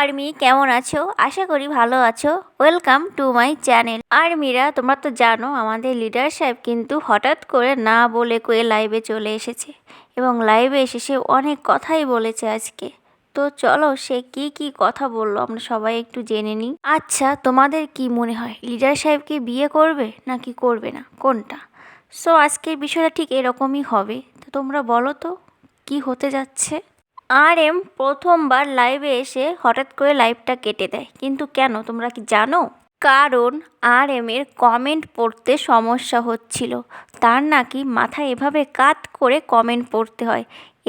Army, কেমন আছো? আশা করি ভালো আছো। Welcome to my channel. আর্মিরা, তোমরা তো জানো আমাদের লিডার সাহেব কিন্তু হঠাৎ করে না বলে কয়ে লাইভে চলে এসেছে এবং লাইভে এসে সে অনেক কথাই বলেছে আজকে। তো চলো সে কি কি কথা বললো আমরা সবাই একটু জেনে নিই। আচ্ছা, তোমাদের কি মনে হয় লিডার সাহেবকে বিয়ে করবে নাকি করবে না, কোনটা? সো আজকের বিষয়টা ঠিক এরকমই হবে। তো তোমরা বলো তো কি হতে যাচ্ছে। RM প্রথমবার লাইভে এসে হঠাৎ করে লাইভটা কেটে দেয়, কিন্তু কেন তোমরা কি জানো? কারণ RM এর কমেন্ট পড়তে সমস্যা হচ্ছিল। তার নাকি মাথায় এভাবে কাত করে কমেন্ট পড়তে হয়,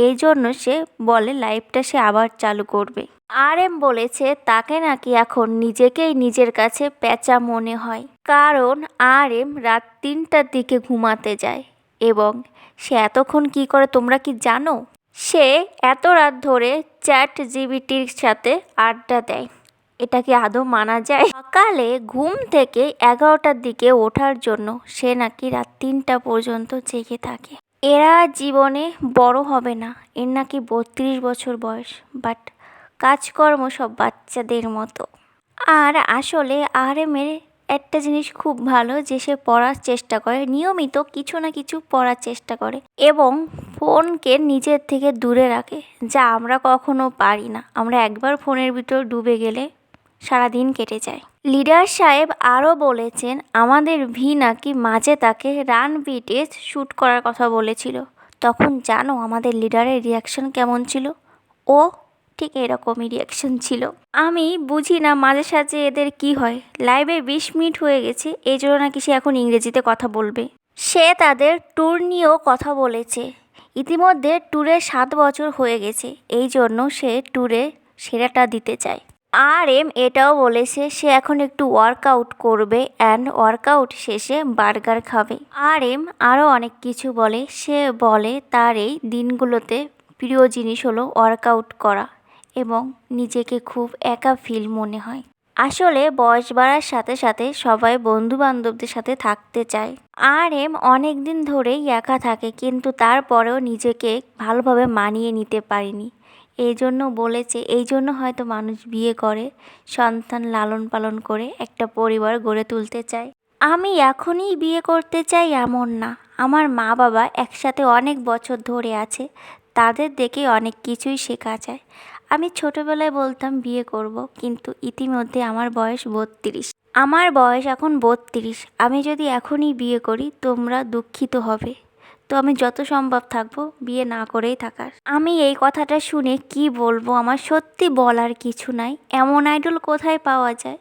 এই জন্য সে বলে লাইভটা সে আবার চালু করবে। RM বলেছে তাকে নাকি এখন নিজেকেই নিজের কাছে প্যাঁচা মনে হয়, কারণ RM রাত 3টার দিকে ঘুমাতে যায় এবং সে এতক্ষণ কি করে তোমরা কি জানো? সে এত রাত ধরে ChatGPTর সাথে আড্ডা দেয়। এটা কি আদৌ মানা যায়? সকালে ঘুম থেকে 11টার দিকে ওঠার জন্য সে নাকি রাত 3টা পর্যন্ত জেগে থাকে। এরা জীবনে বড় হবে না, এর নাকি 32 বছর বয়স, বাট কাজকর্ম সব বাচ্চাদের মতো। আর আসলে RM এর একটা জিনিস খুব ভালো যে সে পড়ার চেষ্টা করে, নিয়মিত কিছু না কিছু পড়ার চেষ্টা করে এবং ফোনকে নিজের থেকে দূরে রাখে, যা আমরা কখনো পারি না। আমরা একবার ফোনের ভিতর ডুবে গেলে সারাদিন কেটে যায়। লিডার সাহেব আরও বলেছেন আমাদের ভি নাকি মাঝে তাকে রান বিটে শ্যুট করার কথা বলেছিল। তখন জানো আমাদের লিডারের রিয়াকশন কেমন ছিল? ও ঠিক এরকমই রিয়াকশন ছিল। আমি বুঝি না মাঝে সাঝে এদের কি হয়। লাইভে 20 মিনিট হয়ে গেছে, এই জন্য নাকি সে এখন ইংরেজিতে কথা বলবে। সে তাদের ট্যুর নিয়েও কথা বলেছে। ইতিমধ্যে ট্যুরে 7 বছর হয়ে গেছে, এই জন্য সে ট্যুরে সেরাটা দিতে চায়। RM এটাও বলেছে সে এখন একটু ওয়ার্কআউট করবে অ্যান্ড ওয়ার্কআউট শেষে বার্গার খাবে। RM আরও অনেক কিছু বলে। সে বলে তার এই দিনগুলোতে প্রিয় জিনিস হলো ওয়ার্কআউট করা এবং নিজেকে খুব একা ফিল মনে হয়। আসলে বয়স বাড়ার সাথে সাথে সবাই বন্ধু বান্ধবদের সাথে থাকতে চায়। RM অনেক দিন ধরেই একা থাকে, কিন্তু তারপরেও নিজেকে ভালোভাবে মানিয়ে নিতে পারেনি। এই জন্য বলেছে এই জন্য হয়তো মানুষ বিয়ে করে, সন্তান লালন পালন করে একটা পরিবার গড়ে তুলতে চায়। আমি এখনই বিয়ে করতে চাই এমন না, আমার মা বাবা একসাথে অনেক বছর ধরে আছে, তাদের দেখে অনেক কিছুই শেখা যায়। আমি ছোটবেলায় বলতাম বিয়ে করব, কিন্তু ইতিমধ্যে আমার বয়স 32। আমার বয়স এখন 32। আমি যদি এখনই বিয়ে করি তোমরা দুঃখিত হবে। তো আমি যত সম্ভব থাকবো বিয়ে না করেই থাকার। আমি এই কথাটা শুনে কি বলবো, আমার সত্যি বলার কিছু নাই। এমন আইডল কোথায় পাওয়া যায়?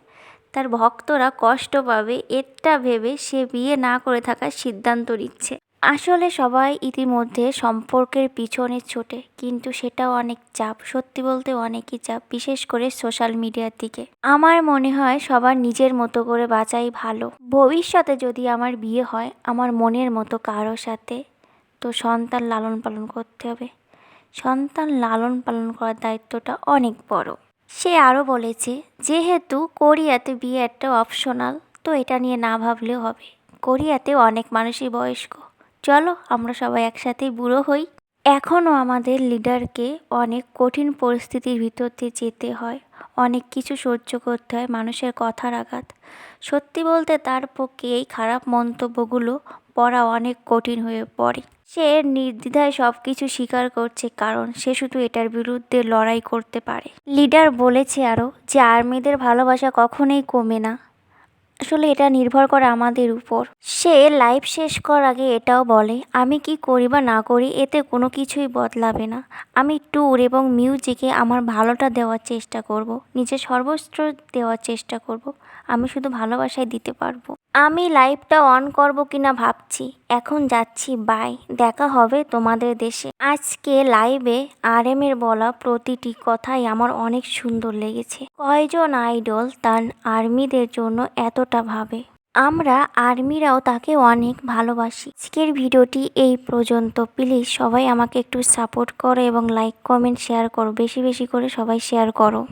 তার ভক্তরা কষ্ট পাবে এটা ভেবে সে বিয়ে না করে থাকার সিদ্ধান্ত নিচ্ছে। আসলে সবাই ইতিমধ্যে সম্পর্কের পিছনে ছোটে, কিন্তু সেটাও অনেক চাপ, সত্যি বলতে অনেকই চাপ, বিশেষ করে সোশ্যাল মিডিয়ার দিকে। আমার মনে হয় সবার নিজের মতো করে বাঁচাই ভালো। ভবিষ্যতে যদি আমার বিয়ে হয় আমার মনের মতো কারোর সাথে, তো সন্তান লালন পালন করতে হবে। সন্তান লালন পালন করার দায়িত্বটা অনেক বড়। সে আরও বলেছে যেহেতু কোরিয়াতে বিয়ে একটা অপশনাল, তো এটা নিয়ে না ভাবলেও হবে। কোরিয়াতেও অনেক মানুষই বয়স্ক। চলো আমরা সবাই একসাথে বুড়ো হই। এখনও আমাদের লিডারকে অনেক কঠিন পরিস্থিতির ভিতর দিয়ে যেতে হয়, অনেক কিছু সহ্য করতে হয়, মানুষের কথার আঘাত। সত্যি বলতে তার পক্ষে এই খারাপ মন্তব্যগুলো পড়া অনেক কঠিন হয়ে পড়ে। সে নির্দ্বিধায় সব কিছু স্বীকার করছে, কারণ সে শুধু এটার বিরুদ্ধে লড়াই করতে পারে। লিডার বলেছে আরও যে আর্মিদের ভালোবাসা কখনোই কমে না, আসলে এটা নির্ভর করে আমাদের উপর। সে লাইফ শেষ করার আগে এটাও বলে আমি কি করি বা না করি এতে কোনো কিছুই বদলাবে না। আমি ট্যুর এবং মিউজিকে আমার ভালোটা দেওয়ার চেষ্টা করব, নিজের সর্বস্ব দেওয়ার চেষ্টা করব। আমি শুধু ভালোবাসাই দিতে পারবো। আমি লাইভটা অন করব কিনা ভাবছি। এখন যাচ্ছি, বাই, দেখা হবে তোমাদের দেশে। আজকে লাইভে RM এর বলা প্রতিটি কথাই আমার অনেক সুন্দর লেগেছে। কয়জন আইডল তার আর্মিদের জন্য এতটা ভাবে, আমরা আর্মিরাও তাকে অনেক ভালোবাসি। আজকের ভিডিওটি এই পর্যন্ত। প্লিজ সবাই আমাকে একটু সাপোর্ট করো এবং লাইক কমেন্ট শেয়ার করো, বেশি বেশি করে সবাই শেয়ার করো।